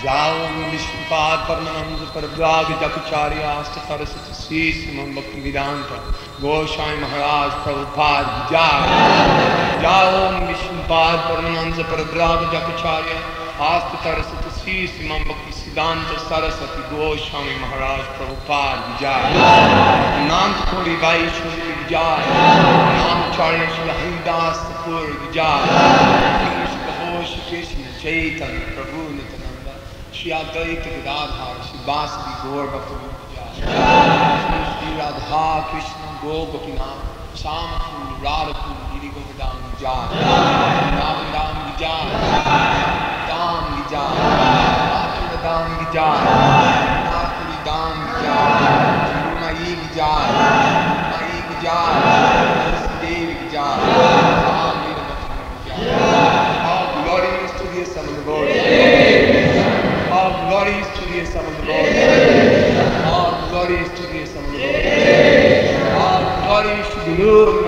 जाओ विष्णुपाद परमानंद परव्राग जपचार्यास्त सरस्वती श्री श्रीमद् भक्ति वेदांत गोस्वामी महाराज प्रभुपाद जय। जाओ विष्णुपाद परमानंद परव्राग जपचार्य आस्त सरस्वती श्री श्रीमद् भक्ति सिद्धांत सरस्वती गोस्वामी महाराज प्रभुपाद जय। नाम खोरी बाई शुक्ल जय। नाम चार्य श्री हरिदास कपूर जय। कृष्ण चैतन्य प्रभु नित्यानंद श्री अद्वैत गदाधर श्री वासुदेव गौर भक्त श्री राधा कृष्ण गो गोपीनाथ श्याम कुंड राधा कुंड गिरि गोवर्धन जय। राम राम जय। दाम जय। दाम जय। नाथुरी दाम जय। मई जय। मई जय। देव जय। All glories to the Son of the Lord. All glories to the Son of the Lord. All glories to the Son of the Lord. All glories to the Lord.